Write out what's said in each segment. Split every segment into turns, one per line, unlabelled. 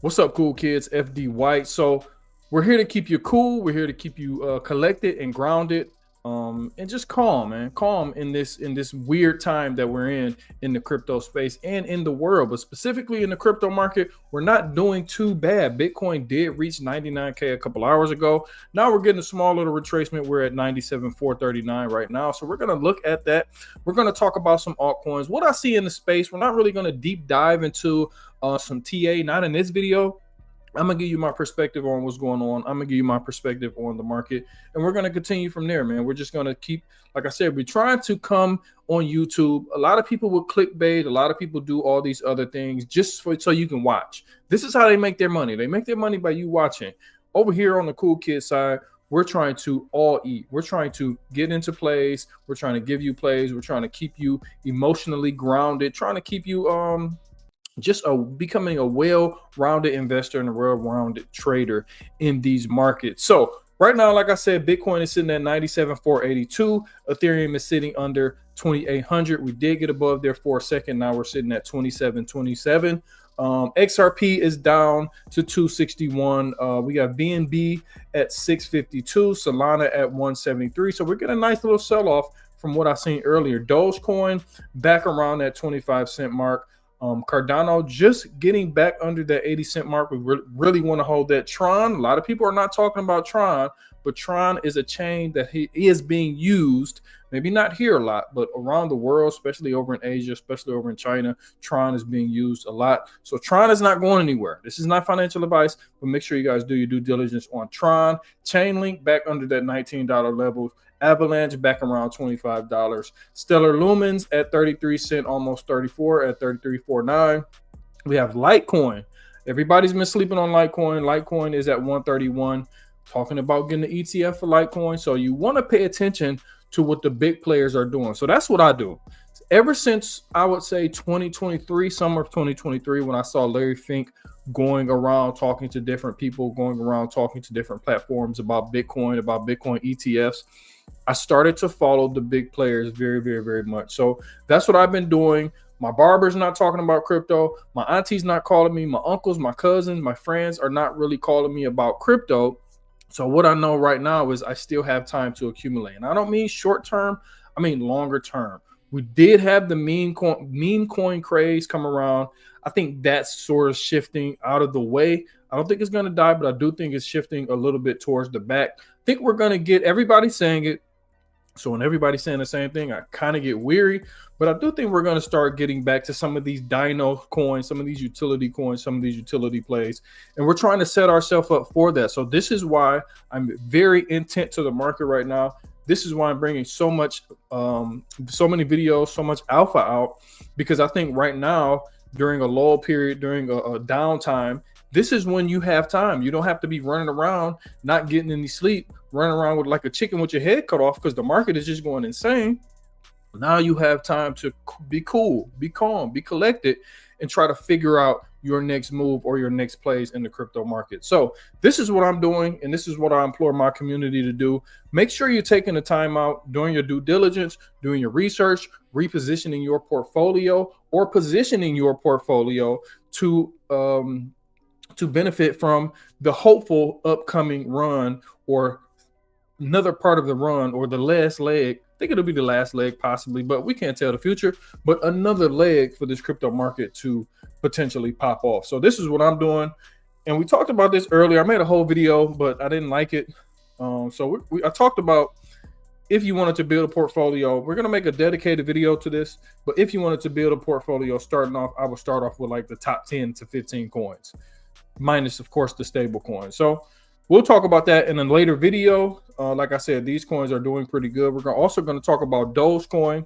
What's up, cool kids? FD White. So we're here to keep you cool. We're here to keep you collected and grounded, and just calm, man. Calm in this weird time that we're in the crypto space and in the world, but specifically in the crypto market, we're not doing too bad. Bitcoin did reach 99K a couple hours ago. Now we're getting a small little retracement. We're at 97,439 right now. So we're gonna look at that. We're gonna talk about some altcoins. What I see in the space. We're not really gonna deep dive into some TA, not in this video. I'm gonna give you my perspective on what's going on. I'm gonna give you my perspective on the market, and we're gonna continue from there, man. We're just gonna keep, like I said, we're trying to come on YouTube. A lot of people will clickbait. A lot of people do all these other things just so you can watch. This is how they make their money. They make their money by you watching. Over here on the cool kid side, we're trying to all eat. We're trying to get into plays. We're trying to give you plays. We're trying to keep you emotionally grounded. Trying to keep you becoming a well-rounded investor and a well-rounded trader in these markets. So right now, like I said, Bitcoin is sitting at 97,482. Ethereum is sitting under 2,800. We did get above there for a second. Now we're sitting at 2727. XRP is down to 261. We got BNB at 652. Solana at 173. So we're getting a nice little sell-off from what I seen earlier. Dogecoin back around that 25-cent mark. Cardano just getting back under that 80-cent mark. We really want to hold that. Tron, a lot of people are not talking about Tron, but Tron is a chain that is being used, maybe not here a lot, but around the world, especially over in Asia, especially over in China. Tron is being used a lot. So Tron is not going anywhere. This is not financial advice, but make sure you guys do your due diligence on Tron. Chainlink back under that $19 level. Avalanche back around $25. Stellar Lumens at 33 cents, almost 34 at 33.49. We have Litecoin. Everybody's been sleeping on Litecoin. Litecoin is at 131. Talking about getting the ETF for Litecoin. So you want to pay attention to what the big players are doing. So that's what I do. Ever since I would say 2023, summer of 2023, when I saw Larry Fink going around talking to different people, going around talking to different platforms about Bitcoin ETFs, I started to follow the big players very, very, very much. So that's what I've been doing. My barber's not talking about crypto. My auntie's not calling me. My uncles, my cousins, my friends are not really calling me about crypto. So what I know right now is I still have time to accumulate. And I don't mean short term, I mean longer term. We did have the meme coin craze come around. I think that's sort of shifting out of the way. I don't think it's going to die, but I do think it's shifting a little bit towards the back. I think we're going to get everybody saying it. So when everybody's saying the same thing, I kind of get weary. But I do think we're going to start getting back to some of these dino coins, some of these utility coins, some of these utility plays. And we're trying to set ourselves up for that. So this is why I'm very intent to the market right now. This is why I'm bringing so many videos, so much alpha out, because I think right now, during a lull period, during a downtime, this is when you have time. You don't have to be running around, not getting any sleep, running around with like a chicken with your head cut off because the market is just going insane. Now you have time to be cool, be calm, be collected, and try to figure out your next move or your next plays in the crypto market. So this is what I'm doing, and this is what I implore my community to do. Make sure you're taking the time out, doing your due diligence, doing your research, repositioning your portfolio or positioning your portfolio to benefit from the hopeful upcoming run or another part of the run or the last leg. I think it'll be the last leg possibly, but we can't tell the future. But another leg for this crypto market to potentially pop off. So this is what I'm doing. And we talked about this earlier. I made a whole video, but I didn't like it. I talked about if you wanted to build a portfolio, we're going to make a dedicated video to this. But if you wanted to build a portfolio starting off, I would start off with like the top 10 to 15 coins, minus, of course, the stable coins. So we'll talk about that in a later video. Like I said, these coins are doing pretty good. We're also going to talk about Dogecoin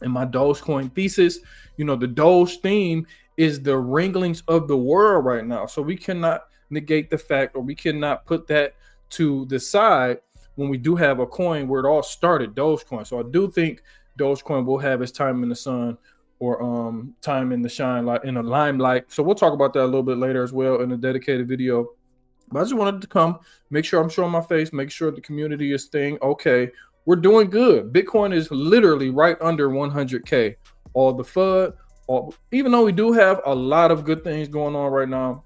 and my Dogecoin thesis. You know, the Doge theme is the wranglings of the world right now. So we cannot negate the fact, or we cannot put that to the side when we do have a coin where it all started, Dogecoin. So I do think Dogecoin will have its time in the sun or time in the limelight. So we'll talk about that a little bit later as well in a dedicated video. But I just wanted to come, make sure I'm showing my face, make sure the community is staying okay. We're doing good. Bitcoin is literally right under 100K. All the FUD, even though we do have a lot of good things going on right now,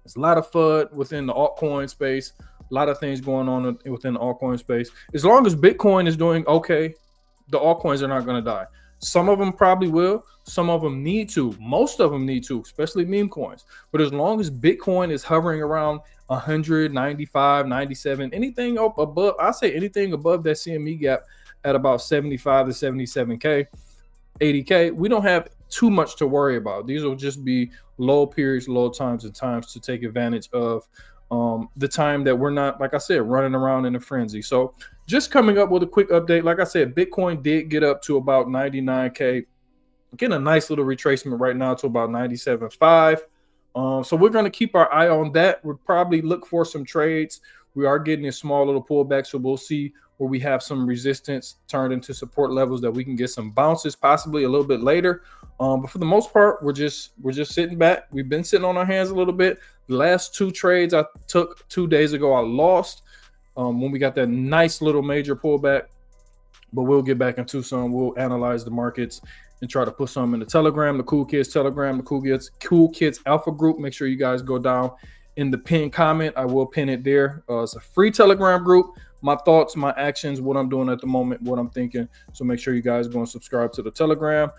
There's a lot of FUD within the altcoin space, a lot of things going on within the altcoin space. As long as Bitcoin is doing okay, the altcoins are not going to die. Some of them probably will. Some of them need to. Most of them need to, especially meme coins. But as long as Bitcoin is hovering around 195, 97, anything up above, I say anything above that CME gap at about 75 to 77K, 80K, we don't have too much to worry about. These will just be low periods, low times, and times to take advantage of the time that we're not, like I said, running around in a frenzy. So just coming up with a quick update. Like I said, Bitcoin did get up to about 99K, getting a nice little retracement right now to about 97.5. So we're going to keep our eye on that. We'll probably look for some trades. We are getting a small little pullback, so we'll see where we have some resistance turned into support levels that we can get some bounces possibly a little bit later. But for the most part, we're just sitting back. We've been sitting on our hands a little bit. The last two trades I took 2 days ago, I lost when we got that nice little major pullback. But we'll get back into some. We'll analyze the markets and try to put some in the Telegram, the Cool Kids Telegram, the Cool Kids Alpha Group. Make sure you guys go down in the pinned comment. I will pin it there. It's a free Telegram group. My thoughts, my actions, what I'm doing at the moment, what I'm thinking. So make sure you guys go and subscribe to the Telegram.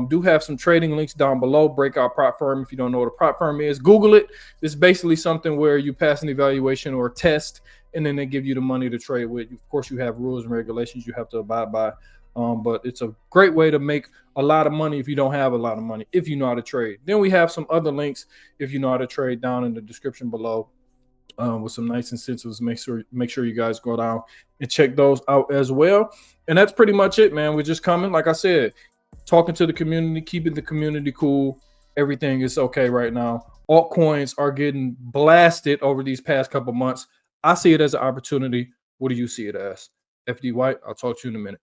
Do have some trading links down below. Breakout prop firm. If you don't know what a prop firm is, Google it. It's basically something where you pass an evaluation or a test, and then they give you the money to trade with. Of course, you have rules and regulations you have to abide by. But it's a great way to make a lot of money if you don't have a lot of money, if you know how to trade. Then we have some other links if you know how to trade down in the description below with some nice incentives. Make sure you guys go down and check those out as well. And that's pretty much it, man. We're just coming, like I said, talking to the community, keeping the community cool. Everything is okay right now. Altcoins are getting blasted over these past couple months. I see it as an opportunity. What do you see it as? FD White, I'll talk to you in a minute.